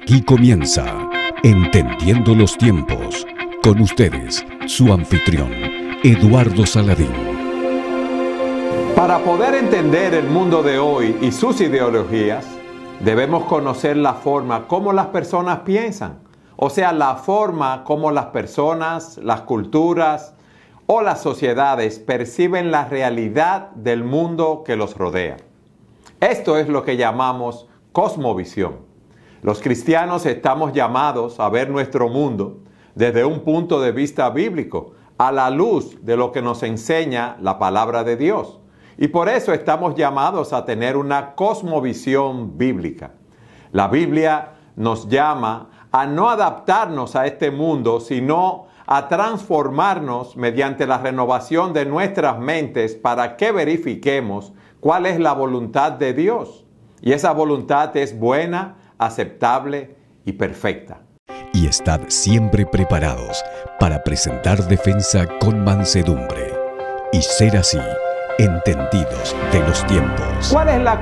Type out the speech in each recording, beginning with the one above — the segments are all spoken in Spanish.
Aquí comienza Entendiendo los Tiempos. Con ustedes, su anfitrión, Eduardo Saladín. Para poder entender el mundo de hoy y sus ideologías, debemos conocer la forma como las personas piensan. O sea, la forma como las personas, las culturas o las sociedades perciben la realidad del mundo que los rodea. Esto es lo que llamamos cosmovisión. Los cristianos estamos llamados a ver nuestro mundo desde un punto de vista bíblico, a la luz de lo que nos enseña la palabra de Dios. Y por eso estamos llamados a tener una cosmovisión bíblica. La Biblia nos llama a no adaptarnos a este mundo, sino a transformarnos mediante la renovación de nuestras mentes para que verifiquemos cuál es la voluntad de Dios. Y esa voluntad es buena, aceptable y perfecta. Y estad siempre preparados para presentar defensa con mansedumbre y ser así entendidos de los tiempos. ¿Cuál es la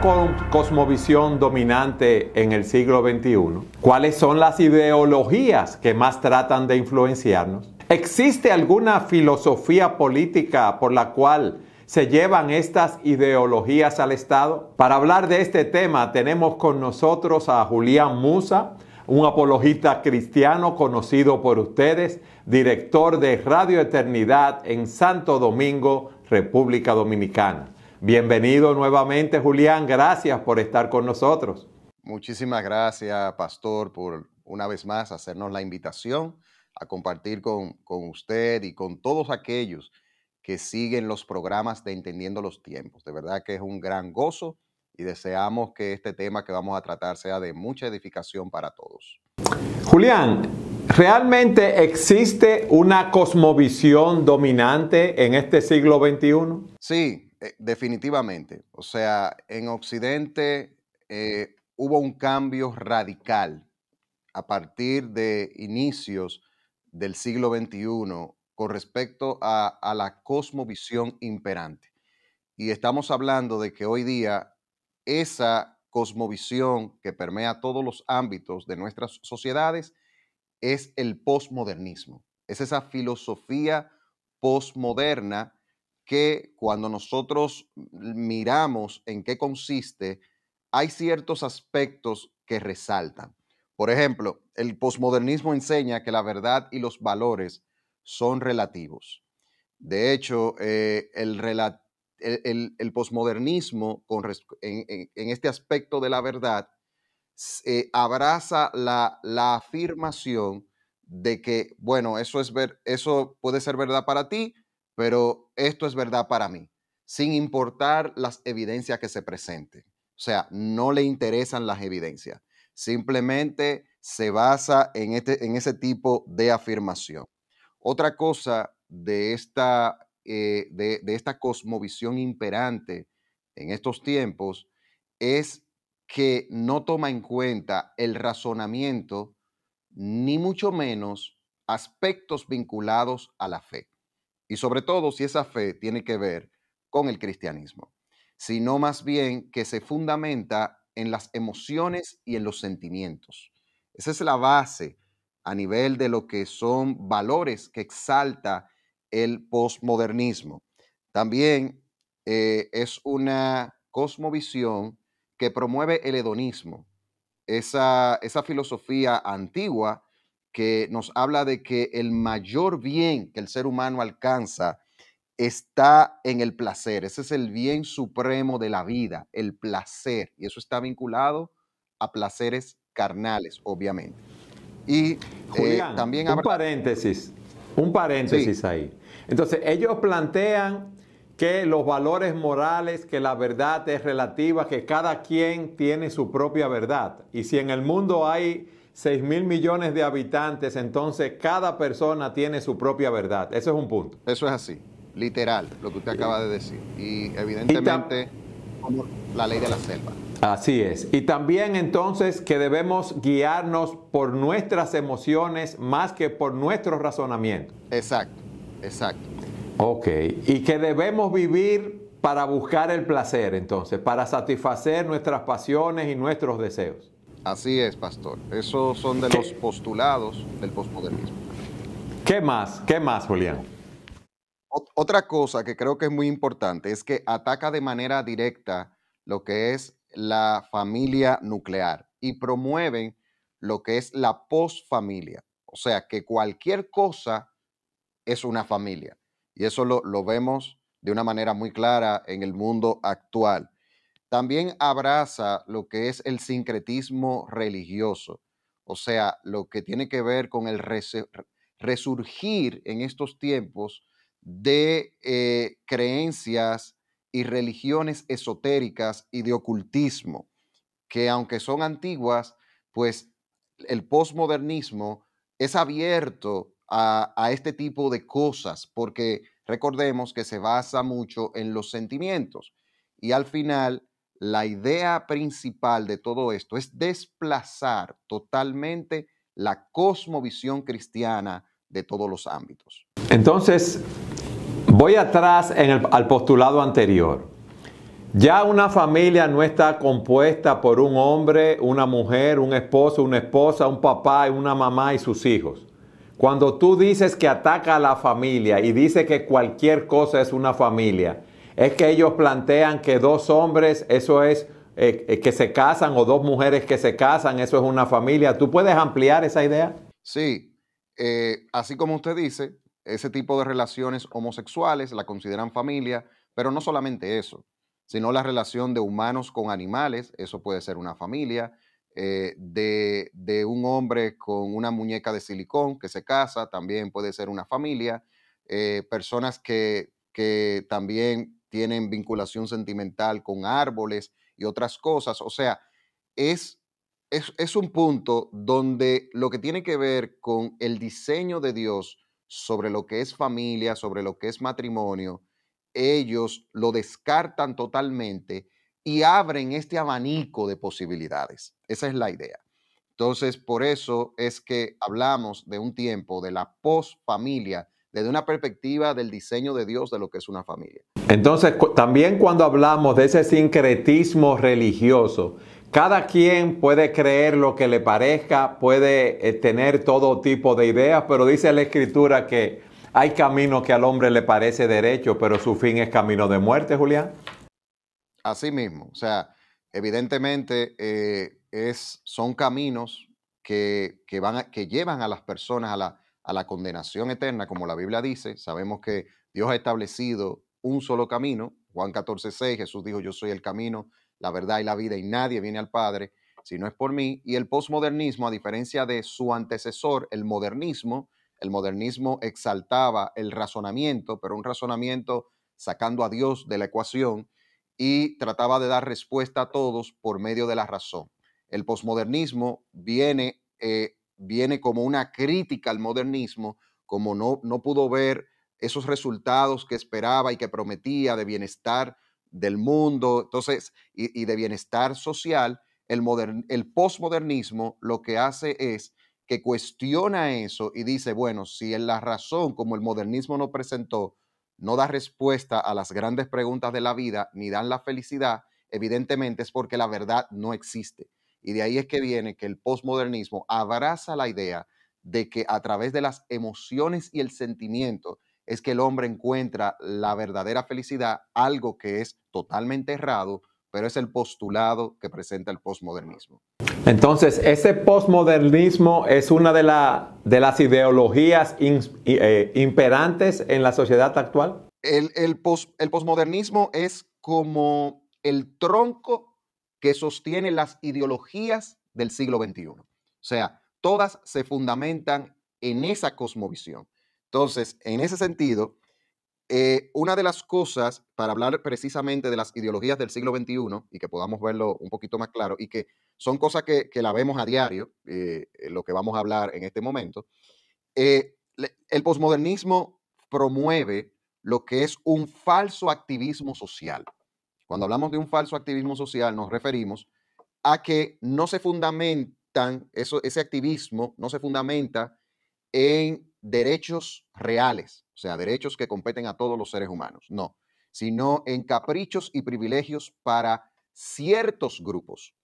cosmovisión dominante en el siglo XXI? ¿Cuáles son las ideologías que más tratan de influenciarnos? ¿Existe alguna filosofía política por la cual se llevan estas ideologías al Estado? Para hablar de este tema tenemos con nosotros a Julián Musa, un apologista cristiano conocido por ustedes, director de Radio Eternidad en Santo Domingo, República Dominicana. Bienvenido nuevamente, Julián. Gracias por estar con nosotros. Muchísimas gracias, pastor, por una vez más hacernos la invitación a compartir con usted y con todos aquellos que siguen los programas de Entendiendo los Tiempos. De verdad que es un gran gozo y deseamos que este tema que vamos a tratar sea de mucha edificación para todos. Julián, ¿realmente existe una cosmovisión dominante en este siglo XXI? Sí, definitivamente. O sea, en Occidente hubo un cambio radical a partir de inicios del siglo XXI con respecto a la cosmovisión imperante. Y estamos hablando de que hoy día esa cosmovisión que permea todos los ámbitos de nuestras sociedades es el posmodernismo. Es esa filosofía posmoderna que cuando nosotros miramos en qué consiste, hay ciertos aspectos que resaltan. Por ejemplo, el posmodernismo enseña que la verdad y los valores son relativos. De hecho, el posmodernismo en este aspecto de la verdad abraza la afirmación de que, bueno, eso puede ser verdad para ti, pero esto es verdad para mí, sin importar las evidencias que se presenten. O sea, no le interesan las evidencias. Simplemente se basa en ese tipo de afirmación. Otra cosa de esta cosmovisión imperante en estos tiempos es que no toma en cuenta el razonamiento, ni mucho menos aspectos vinculados a la fe. Y sobre todo si esa fe tiene que ver con el cristianismo, sino más bien que se fundamenta en las emociones y en los sentimientos. Esa es la base a nivel de lo que son valores que exalta el posmodernismo. También es una cosmovisión que promueve el hedonismo, esa filosofía antigua que nos habla de que el mayor bien que el ser humano alcanza está en el placer. Ese es el bien supremo de la vida, el placer. Y eso está vinculado a placeres carnales, obviamente. Y Julián, también un paréntesis sí. Ahí. Entonces, ellos plantean que los valores morales, que la verdad es relativa, que cada quien tiene su propia verdad. Y si en el mundo hay 6.000 millones de habitantes, entonces cada persona tiene su propia verdad. Eso es un punto. Eso es así, literal, lo que usted acaba de decir. Y evidentemente, como la ley de la selva. Así es. Y también entonces que debemos guiarnos por nuestras emociones más que por nuestro razonamiento. Exacto, exacto. Ok. Y que debemos vivir para buscar el placer, entonces, para satisfacer nuestras pasiones y nuestros deseos. Así es, pastor. Esos son de los postulados del posmodernismo. ¿Qué más? ¿Qué más, Julián? Otra cosa que creo que es muy importante es que ataca de manera directa lo que es la familia nuclear y promueven lo que es la posfamilia. O sea, que cualquier cosa es una familia. Y eso lo vemos de una manera muy clara en el mundo actual. También abraza lo que es el sincretismo religioso, o sea, lo que tiene que ver con el resurgir en estos tiempos de creencias y religiones esotéricas y de ocultismo, que aunque son antiguas, pues el posmodernismo es abierto a este tipo de cosas, porque recordemos que se basa mucho en los sentimientos y al final la idea principal de todo esto es desplazar totalmente la cosmovisión cristiana de todos los ámbitos. Entonces, voy atrás al postulado anterior. Ya una familia no está compuesta por un hombre, una mujer, un esposo, una esposa, un papá, una mamá y sus hijos. Cuando tú dices que ataca a la familia y dice que cualquier cosa es una familia, es que ellos plantean que dos hombres, eso es que se casan, o dos mujeres que se casan, eso es una familia. ¿Tú puedes ampliar esa idea? Sí, así como usted dice, ese tipo de relaciones homosexuales la consideran familia, pero no solamente eso, sino la relación de humanos con animales, eso puede ser una familia, de un hombre con una muñeca de silicón que se casa, también puede ser una familia, personas que también tienen vinculación sentimental con árboles y otras cosas, o sea, es es un punto donde lo que tiene que ver con el diseño de Dios sobre lo que es familia, sobre lo que es matrimonio, ellos lo descartan totalmente y abren este abanico de posibilidades. Esa es la idea. Entonces, por eso es que hablamos de un tiempo de la posfamilia, desde una perspectiva del diseño de Dios de lo que es una familia. Entonces, también cuando hablamos de ese sincretismo religioso, cada quien puede creer lo que le parezca, puede tener todo tipo de ideas, pero dice la Escritura que hay camino que al hombre le parece derecho, pero su fin es camino de muerte, Julián. Así mismo, o sea, evidentemente son caminos que llevan a las personas a la condenación eterna, como la Biblia dice. Sabemos que Dios ha establecido un solo camino. Juan 14:6, Jesús dijo, yo soy el camino, la verdad y la vida, y nadie viene al Padre si no es por mí. Y el posmodernismo, a diferencia de su antecesor, el modernismo exaltaba el razonamiento, pero un razonamiento sacando a Dios de la ecuación, y trataba de dar respuesta a todos por medio de la razón. El posmodernismo viene como una crítica al modernismo, como no pudo ver esos resultados que esperaba y que prometía de bienestar del mundo, entonces, y de bienestar social. El posmodernismo lo que hace es que cuestiona eso y dice, bueno, si en la razón, como el modernismo nos presentó, no da respuesta a las grandes preguntas de la vida, ni dan la felicidad, evidentemente es porque la verdad no existe. Y de ahí es que viene que el posmodernismo abraza la idea de que a través de las emociones y el sentimiento es que el hombre encuentra la verdadera felicidad, algo que es totalmente errado, pero es el postulado que presenta el posmodernismo. Entonces, ese posmodernismo es una de las ideologías imperantes en la sociedad actual. El posmodernismo es como el tronco que sostiene las ideologías del siglo XXI. O sea, todas se fundamentan en esa cosmovisión. Entonces, en ese sentido, una de las cosas, para hablar precisamente de las ideologías del siglo XXI y que podamos verlo un poquito más claro, y que son cosas que la vemos a diario, lo que vamos a hablar en este momento, el posmodernismo promueve lo que es un falso activismo social. Cuando hablamos de un falso activismo social, nos referimos a que no se fundamentan, ese activismo no se fundamenta en derechos reales, o sea, derechos que competen a todos los seres humanos, no, sino en caprichos y privilegios para ciertos grupos.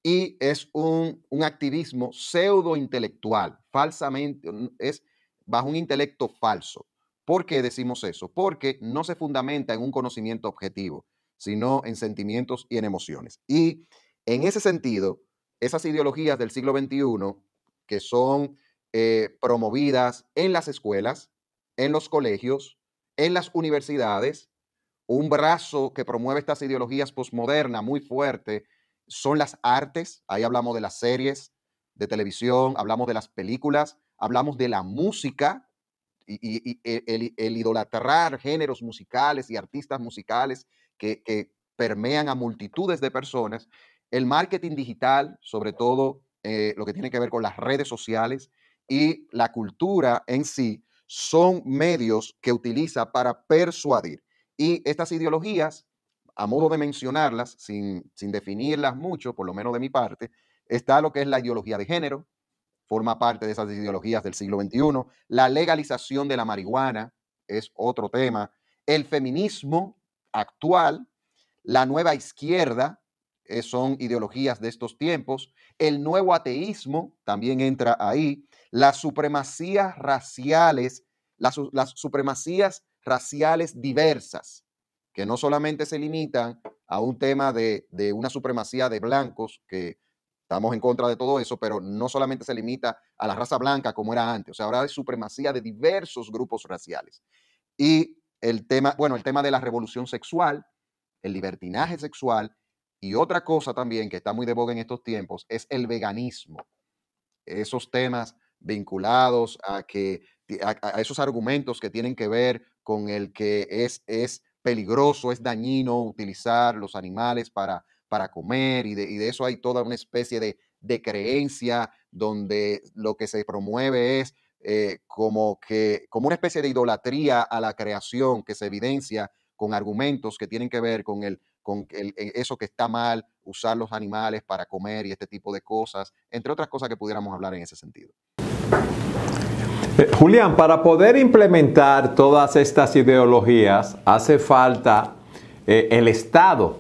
y es un activismo pseudo-intelectual, falsamente, es bajo un intelecto falso. ¿Por qué decimos eso? Porque no se fundamenta en un conocimiento objetivo, sino en sentimientos y en emociones. Y en ese sentido, esas ideologías del siglo XXI que son promovidas en las escuelas, en los colegios, en las universidades, un brazo que promueve estas ideologías posmodernas muy fuerte son las artes. Ahí hablamos de las series de televisión, hablamos de las películas, hablamos de la música y el idolatrar géneros musicales y artistas musicales que permean a multitudes de personas. El marketing digital, sobre todo lo que tiene que ver con las redes sociales y la cultura en sí, son medios que utiliza para persuadir. Y estas ideologías, a modo de mencionarlas, sin definirlas mucho, por lo menos de mi parte, está lo que es la ideología de género, forma parte de esas ideologías del siglo XXI. La legalización de la marihuana es otro tema. El feminismo actual, la nueva izquierda, son ideologías de estos tiempos. El nuevo ateísmo también entra ahí. Las supremacías raciales, las supremacías raciales diversas, que no solamente se limitan a un tema de una supremacía de blancos, que estamos en contra de todo eso, pero no solamente se limita a la raza blanca como era antes, o sea, ahora hay supremacía de diversos grupos raciales. Y el tema, bueno, el tema de la revolución sexual, el libertinaje sexual y otra cosa también que está muy de boga en estos tiempos es el veganismo. Esos temas vinculados a esos argumentos que tienen que ver con el que es peligroso, es dañino utilizar los animales para comer y de eso hay toda una especie de creencia donde lo que se promueve es como una especie de idolatría a la creación que se evidencia con argumentos que tienen que ver con eso que está mal, usar los animales para comer y este tipo de cosas, entre otras cosas que pudiéramos hablar en ese sentido. Julián, para poder implementar todas estas ideologías hace falta el Estado,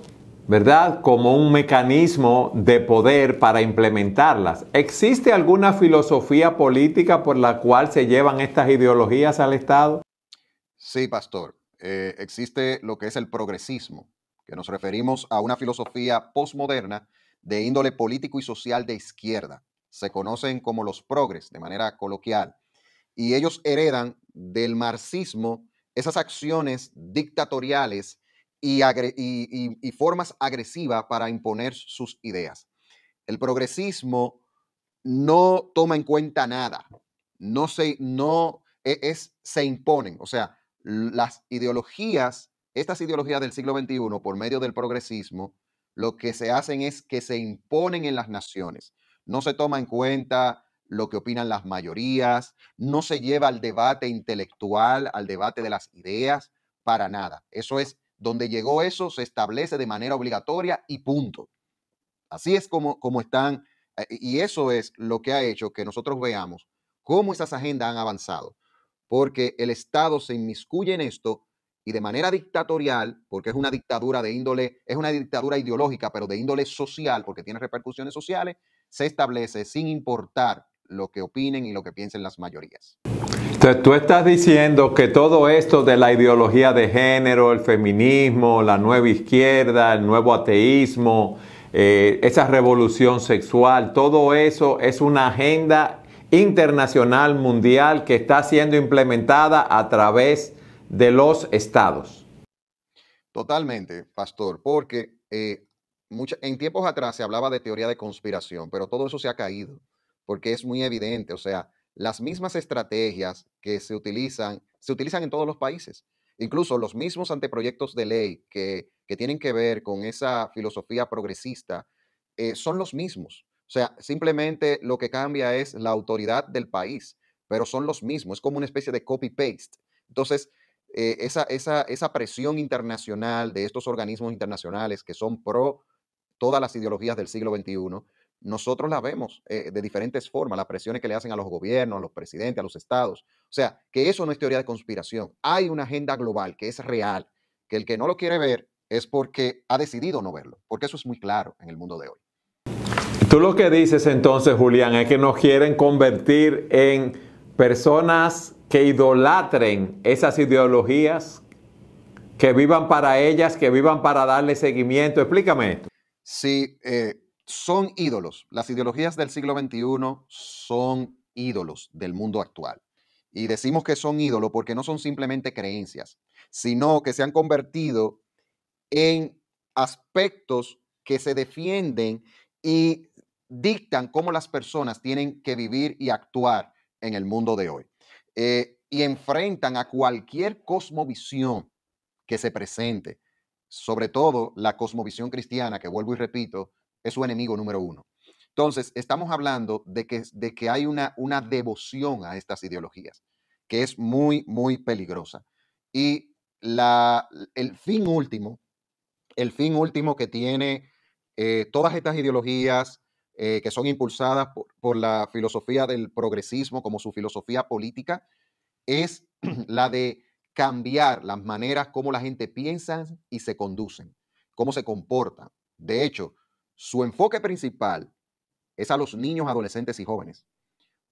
¿verdad? Como un mecanismo de poder para implementarlas. ¿Existe alguna filosofía política por la cual se llevan estas ideologías al Estado? Sí, pastor. Existe lo que es el progresismo, que nos referimos a una filosofía posmoderna de índole político y social de izquierda. Se conocen como los progres de manera coloquial. Y ellos heredan del marxismo esas acciones dictatoriales y formas agresivas para imponer sus ideas. El progresismo no toma en cuenta nada, se imponen, o sea, las ideologías, estas ideologías del siglo XXI por medio del progresismo, lo que se hacen es que se imponen en las naciones. No se toma en cuenta lo que opinan las mayorías, no se lleva al debate intelectual, al debate de las ideas, para nada. Eso es, donde llegó eso, se establece de manera obligatoria y punto. Así es como están, y eso es lo que ha hecho que nosotros veamos cómo esas agendas han avanzado, porque el Estado se inmiscuye en esto y de manera dictatorial, porque es una dictadura de índole, es una dictadura ideológica, pero de índole social, porque tiene repercusiones sociales, se establece sin importar lo que opinen y lo que piensen las mayorías. Entonces, tú estás diciendo que todo esto de la ideología de género, el feminismo, la nueva izquierda, el nuevo ateísmo, esa revolución sexual, todo eso es una agenda internacional, mundial, que está siendo implementada a través de los estados. Totalmente, pastor, porque en tiempos atrás se hablaba de teoría de conspiración, pero todo eso se ha caído, porque es muy evidente, o sea, las mismas estrategias que se utilizan en todos los países, incluso los mismos anteproyectos de ley que tienen que ver con esa filosofía progresista, son los mismos. O sea, simplemente lo que cambia es la autoridad del país, pero son los mismos, es como una especie de copy-paste. Entonces, esa presión internacional de estos organismos internacionales que son pro todas las ideologías del siglo XXI, nosotros la vemos de diferentes formas, las presiones que le hacen a los gobiernos, a los presidentes, a los estados. O sea, que eso no es teoría de conspiración. Hay una agenda global que es real, que el que no lo quiere ver es porque ha decidido no verlo, porque eso es muy claro en el mundo de hoy. Tú lo que dices entonces, Julián, es que nos quieren convertir en personas que idolatren esas ideologías, que vivan para ellas, que vivan para darle seguimiento. Explícame esto. Sí, son ídolos. Las ideologías del siglo XXI son ídolos del mundo actual. Y decimos que son ídolos porque no son simplemente creencias, sino que se han convertido en aspectos que se defienden y dictan cómo las personas tienen que vivir y actuar en el mundo de hoy. Y enfrentan a cualquier cosmovisión que se presente, sobre todo la cosmovisión cristiana, que vuelvo y repito, es su enemigo número uno. Entonces, estamos hablando de que hay una devoción a estas ideologías, que es muy, muy peligrosa. Y el fin último, el fin último que tiene todas estas ideologías que son impulsadas por la filosofía del progresismo como su filosofía política, es la de cambiar las maneras como la gente piensa y se conducen, cómo se comportan. De hecho, su enfoque principal es a los niños, adolescentes y jóvenes,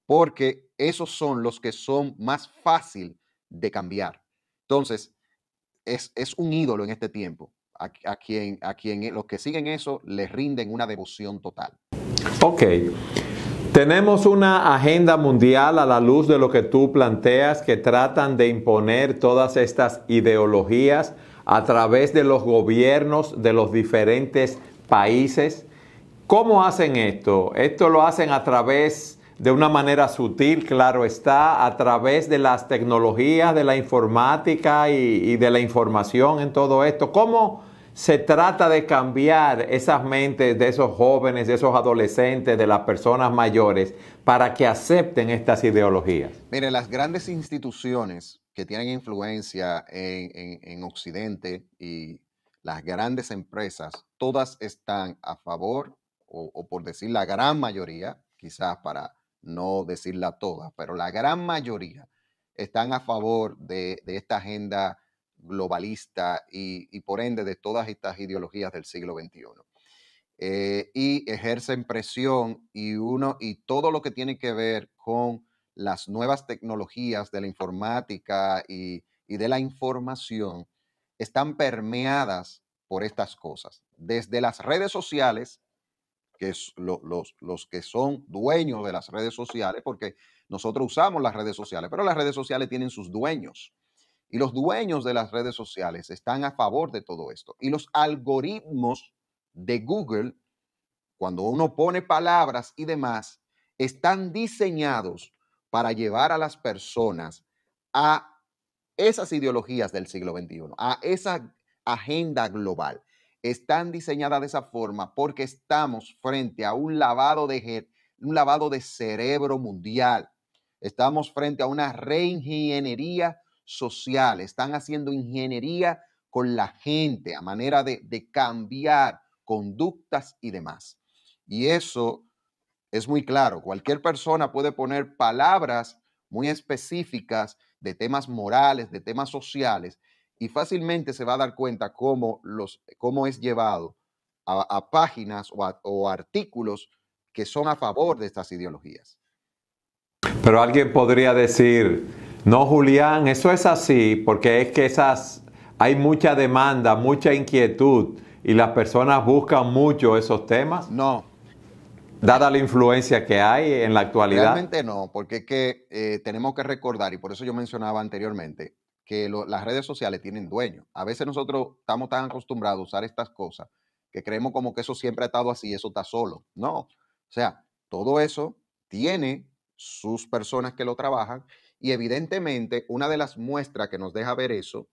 porque esos son los que son más fácil de cambiar. Entonces, es un ídolo en este tiempo, a quien los que siguen eso les rinden una devoción total. Ok. Tenemos una agenda mundial a la luz de lo que tú planteas que tratan de imponer todas estas ideologías a través de los gobiernos de los diferentes países. ¿Cómo hacen esto? Esto lo hacen a través de una manera sutil, claro está, a través de las tecnologías, de la informática y de la información en todo esto. ¿Cómo se trata de cambiar esas mentes de esos jóvenes, de esos adolescentes, de las personas mayores, para que acepten estas ideologías? Mire, las grandes instituciones que tienen influencia en Occidente y las grandes empresas, todas están a favor, o por decir la gran mayoría, quizás para no decirla todas, pero la gran mayoría están a favor de esta agenda globalista y por ende de todas estas ideologías del siglo XXI. Y ejercen presión y todo lo que tiene que ver con las nuevas tecnologías de la informática y de la información están permeadas por estas cosas. Desde las redes sociales, que es los que son dueños de las redes sociales, porque nosotros usamos las redes sociales, pero las redes sociales tienen sus dueños. Y los dueños de las redes sociales están a favor de todo esto. Y los algoritmos de Google, cuando uno pone palabras y demás, están diseñados para llevar a las personas a esas ideologías del siglo XXI, a esa agenda global. Están diseñadas de esa forma porque estamos frente a un lavado de cerebro mundial. Estamos frente a una reingeniería social. Están haciendo ingeniería con la gente a manera de cambiar conductas y demás. Y eso es muy claro. Cualquier persona puede poner palabras muy específicas de temas morales, de temas sociales, y fácilmente se va a dar cuenta cómo es llevado a páginas o artículos que son a favor de estas ideologías. Pero alguien podría decir, no, Julián, eso es así, porque es que hay mucha demanda, mucha inquietud, y las personas buscan mucho esos temas, No, dada la influencia que hay en la actualidad. realmente no, porque es que tenemos que recordar, y por eso yo mencionaba anteriormente, que las redes sociales tienen dueños. A veces nosotros estamos tan acostumbrados a usar estas cosas que creemos como que eso siempre ha estado así, eso está solo. No, o sea, todo eso tiene sus personas que lo trabajan y evidentemente una de las muestras que nos deja ver eso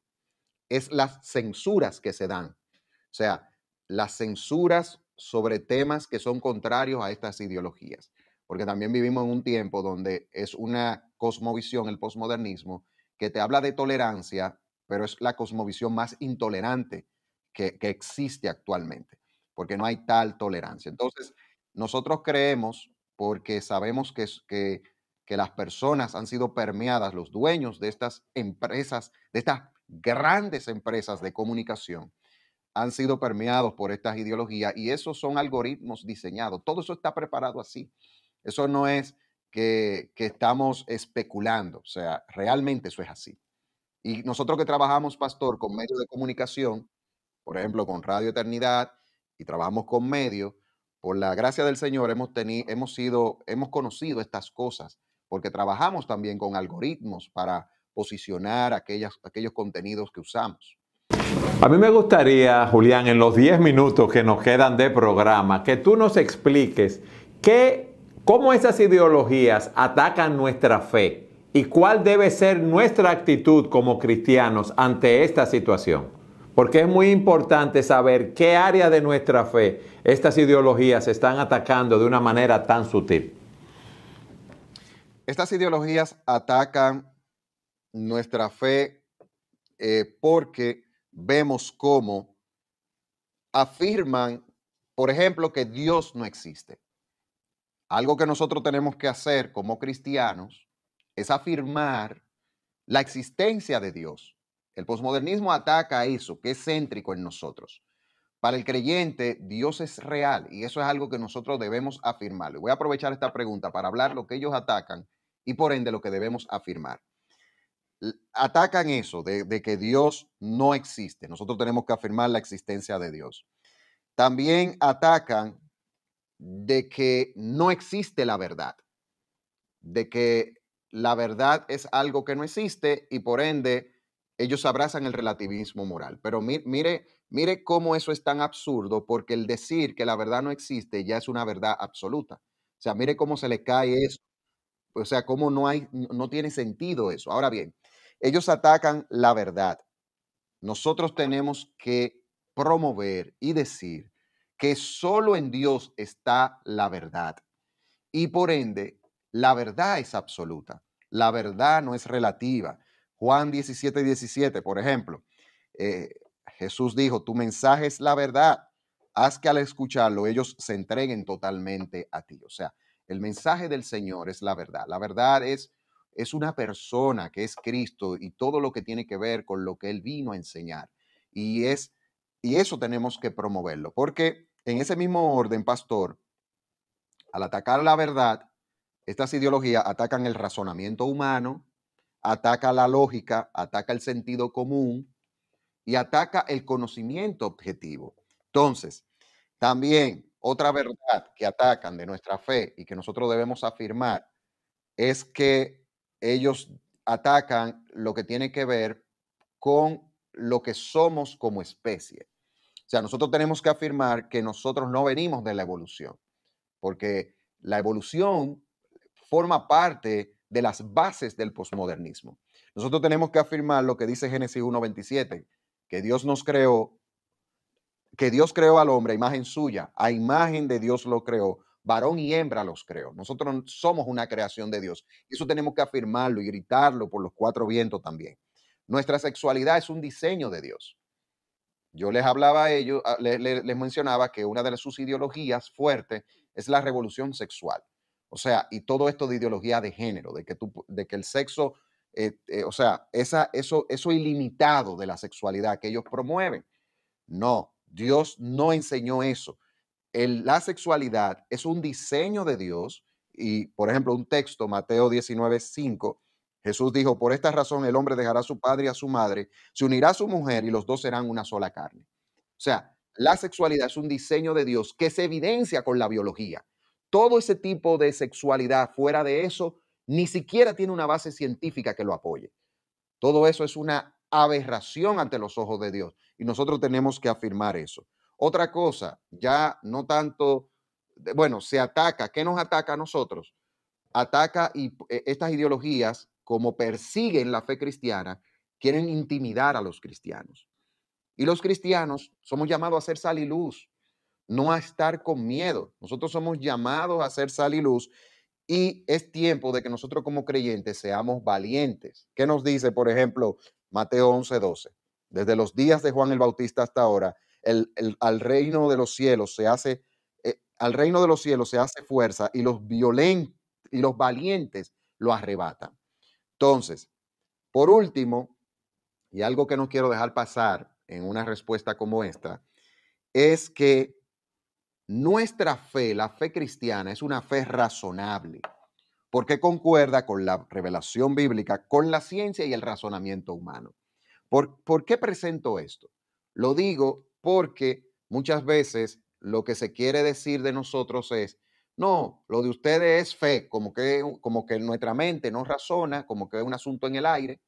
es las censuras que se dan. O sea, las censuras sobre temas que son contrarios a estas ideologías. Porque también vivimos en un tiempo donde es una cosmovisión, el posmodernismo, que te habla de tolerancia, pero es la cosmovisión más intolerante que existe actualmente, porque no hay tal tolerancia. Entonces, nosotros creemos, porque sabemos que las personas han sido permeadas, los dueños de estas empresas, de estas grandes empresas de comunicación, han sido permeados por estas ideologías y esos son algoritmos diseñados. Todo eso está preparado así. Eso no es que estamos especulando, o sea, realmente eso es así. Y nosotros que trabajamos, pastor, con medios de comunicación, por ejemplo, con Radio Eternidad, y trabajamos con medios, por la gracia del Señor hemos conocido estas cosas, porque trabajamos también con algoritmos para posicionar aquellos contenidos que usamos. A mí me gustaría, Julián, en los 10 minutos que nos quedan de programa, que tú nos expliques cómo esas ideologías atacan nuestra fe y cuál debe ser nuestra actitud como cristianos ante esta situación. Porque es muy importante saber qué área de nuestra fe estas ideologías están atacando de una manera tan sutil. Estas ideologías atacan nuestra fe porque vemos cómo afirman, por ejemplo, que Dios no existe. Algo que nosotros tenemos que hacer como cristianos es afirmar la existencia de Dios. El posmodernismo ataca eso, que es céntrico en nosotros. Para el creyente, Dios es real y eso es algo que nosotros debemos afirmar. Voy a aprovechar esta pregunta para hablar lo que ellos atacan y por ende lo que debemos afirmar. Atacan eso de que Dios no existe. Nosotros tenemos que afirmar la existencia de Dios. También atacan de que no existe la verdad, de que la verdad es algo que no existe y por ende ellos abrazan el relativismo moral. Pero mire cómo eso es tan absurdo, porque el decir que la verdad no existe ya es una verdad absoluta. O sea, mire cómo se le cae eso. O sea, cómo no tiene sentido eso. Ahora bien, ellos atacan la verdad. Nosotros tenemos que promover y decir que solo en Dios está la verdad. Y por ende, la verdad es absoluta. La verdad no es relativa. Juan 17:17, por ejemplo, Jesús dijo, tu mensaje es la verdad. Haz que al escucharlo ellos se entreguen totalmente a ti. O sea, el mensaje del Señor es la verdad. La verdad es una persona que es Cristo y todo lo que tiene que ver con lo que Él vino a enseñar. Y eso tenemos que promoverlo. Porque en ese mismo orden, pastor, al atacar la verdad, estas ideologías atacan el razonamiento humano, ataca la lógica, ataca el sentido común y ataca el conocimiento objetivo. Entonces, también otra verdad que atacan de nuestra fe y que nosotros debemos afirmar es que ellos atacan lo que tiene que ver con lo que somos como especie. O sea, nosotros tenemos que afirmar que nosotros no venimos de la evolución, porque la evolución forma parte de las bases del posmodernismo. Nosotros tenemos que afirmar lo que dice Génesis 1:27, que Dios creó al hombre a imagen suya, a imagen de Dios lo creó, varón y hembra los creó. Nosotros somos una creación de Dios. Eso tenemos que afirmarlo y gritarlo por los cuatro vientos también. Nuestra sexualidad es un diseño de Dios. Yo les hablaba a ellos, les mencionaba que una de sus ideologías fuertes es la revolución sexual. O sea, y todo esto de ideología de género, de que el sexo, o sea, eso ilimitado de la sexualidad que ellos promueven. No, Dios no enseñó eso. La sexualidad es un diseño de Dios y, por ejemplo, un texto, Mateo 19:5, Jesús dijo, por esta razón el hombre dejará a su padre y a su madre, se unirá a su mujer y los dos serán una sola carne. O sea, la sexualidad es un diseño de Dios que se evidencia con la biología. Todo ese tipo de sexualidad fuera de eso ni siquiera tiene una base científica que lo apoye. Todo eso es una aberración ante los ojos de Dios y nosotros tenemos que afirmar eso. Otra cosa, ya no tanto, bueno, se ataca. ¿Qué nos ataca a nosotros? Ataca estas ideologías, como persiguen la fe cristiana, quieren intimidar a los cristianos. Y los cristianos somos llamados a ser sal y luz, no a estar con miedo. Nosotros somos llamados a ser sal y luz y es tiempo de que nosotros como creyentes seamos valientes. ¿Qué nos dice, por ejemplo, Mateo 11:12? Desde los días de Juan el Bautista hasta ahora, al reino de los cielos se hace, al reino de los cielos se hace fuerza y los violentos y los valientes lo arrebatan. Entonces, por último, y algo que no quiero dejar pasar en una respuesta como esta es que nuestra fe, la fe cristiana, es una fe razonable, porque concuerda con la revelación bíblica, con la ciencia y el razonamiento humano. ¿Por qué presento esto? Lo digo porque muchas veces lo que se quiere decir de nosotros es, no, lo de ustedes es fe, como que nuestra mente no razona, como que es un asunto en el aire,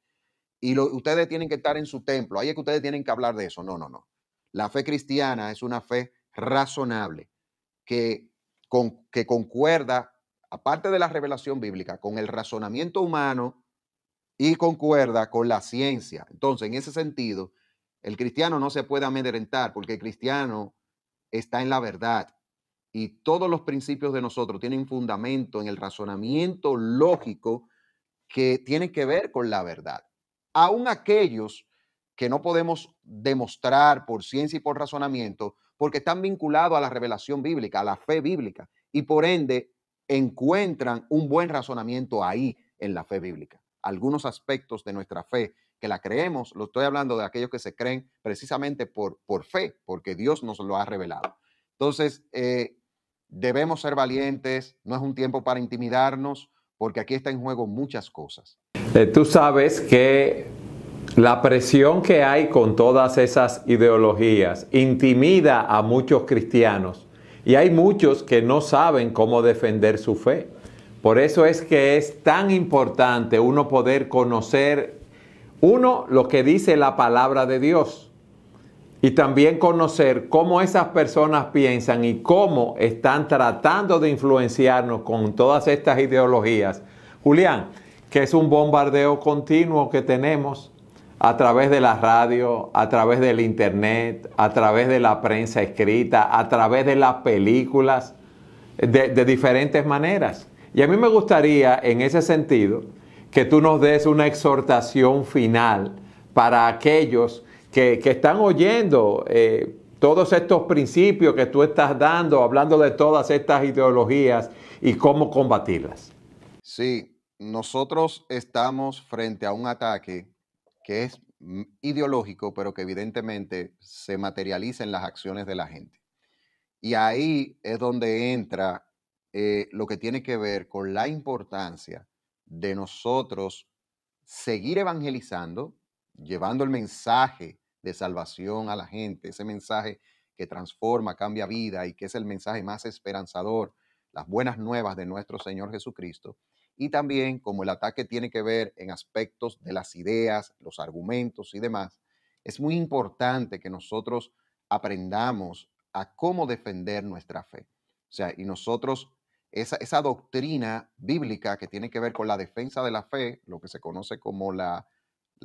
y ustedes tienen que estar en su templo, ahí es que ustedes tienen que hablar de eso. No, no, no. La fe cristiana es una fe razonable que concuerda, aparte de la revelación bíblica, con el razonamiento humano y concuerda con la ciencia. Entonces, en ese sentido, el cristiano no se puede amedrentar porque el cristiano está en la verdad y todos los principios de nosotros tienen fundamento en el razonamiento lógico que tiene que ver con la verdad. Aún aquellos que no podemos demostrar por ciencia y por razonamiento, porque están vinculados a la revelación bíblica, a la fe bíblica, y por ende encuentran un buen razonamiento ahí en la fe bíblica. Algunos aspectos de nuestra fe que la creemos, lo estoy hablando de aquellos que se creen precisamente por fe, porque Dios nos lo ha revelado. Entonces, debemos ser valientes, no es un tiempo para intimidarnos, porque aquí está en juego muchas cosas. Tú sabes que la presión que hay con todas esas ideologías intimida a muchos cristianos y hay muchos que no saben cómo defender su fe. Por eso es que es tan importante uno poder conocer, lo que dice la palabra de Dios y también conocer cómo esas personas piensan y cómo están tratando de influenciarnos con todas estas ideologías. Julián, que es un bombardeo continuo que tenemos a través de la radio, a través del internet, a través de la prensa escrita, a través de las películas, de diferentes maneras. Y a mí me gustaría, en ese sentido, que tú nos des una exhortación final para aquellos que están oyendo todos estos principios que tú estás dando, hablando de todas estas ideologías y cómo combatirlas. Sí, nosotros estamos frente a un ataque que es ideológico, pero que evidentemente se materializa en las acciones de la gente. Y ahí es donde entra lo que tiene que ver con la importancia de nosotros seguir evangelizando, llevando el mensaje de salvación a la gente, ese mensaje que transforma, cambia vida y que es el mensaje más esperanzador, las buenas nuevas de nuestro Señor Jesucristo. Y también, como el ataque tiene que ver en aspectos de las ideas, los argumentos y demás, es muy importante que nosotros aprendamos a cómo defender nuestra fe. O sea, y nosotros, esa doctrina bíblica que tiene que ver con la defensa de la fe, lo que se conoce como la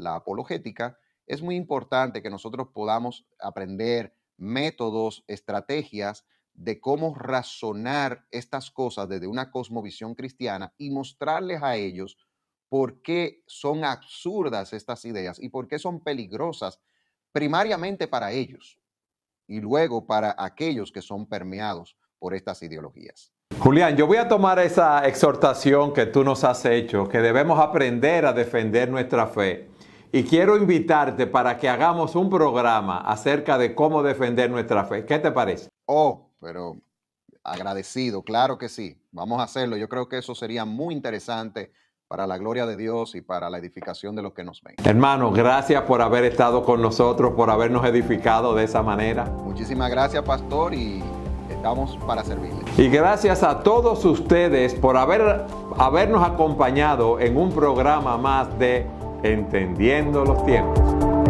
apologética, es muy importante que nosotros podamos aprender métodos, estrategias de cómo razonar estas cosas desde una cosmovisión cristiana y mostrarles a ellos por qué son absurdas estas ideas y por qué son peligrosas primariamente para ellos y luego para aquellos que son permeados por estas ideologías. Julián, yo voy a tomar esa exhortación que tú nos has hecho, que debemos aprender a defender nuestra fe. Y quiero invitarte para que hagamos un programa acerca de cómo defender nuestra fe. ¿Qué te parece? Pero agradecido, claro que sí. Vamos a hacerlo. Yo creo que eso sería muy interesante para la gloria de Dios y para la edificación de los que nos ven. Hermano, gracias por haber estado con nosotros, por habernos edificado de esa manera. Muchísimas gracias, pastor, y estamos para servirle. Y gracias a todos ustedes por habernos acompañado en un programa más de Entendiendo los Tiempos.